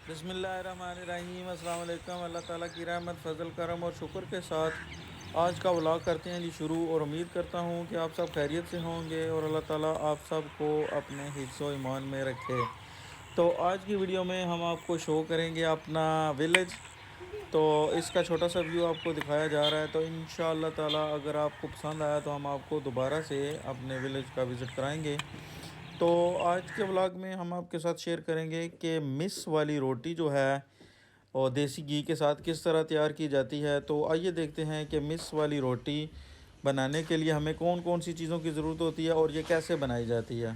बिस्मिल्लाहिर्रहमानिर्रहीम अस्सलाम वालेकुम। अल्लाह ताला की रहमत फ़ज़ल करम और शुक्र के साथ आज का व्लॉग करते हैं जी शुरू। और उम्मीद करता हूँ कि आप सब खैरियत से होंगे और अल्लाह ताला आप सब को अपने हिफ्ज़ व ईमान में रखे। तो आज की वीडियो में हम आपको शो करेंगे अपना विलेज। तो इसका छोटा सा व्यू आपको दिखाया जा रहा है। तो इंशाअल्लाह ताला अगर आपको पसंद आया तो हम आपको दोबारा से अपने विलेज का विज़िट कराएंगे। तो आज के व्लॉग में हम आपके साथ शेयर करेंगे कि मिस वाली रोटी जो है और देसी घी के साथ किस तरह तैयार की जाती है। तो आइए देखते हैं कि मिस वाली रोटी बनाने के लिए हमें कौन कौन सी चीज़ों की ज़रूरत होती है और ये कैसे बनाई जाती है।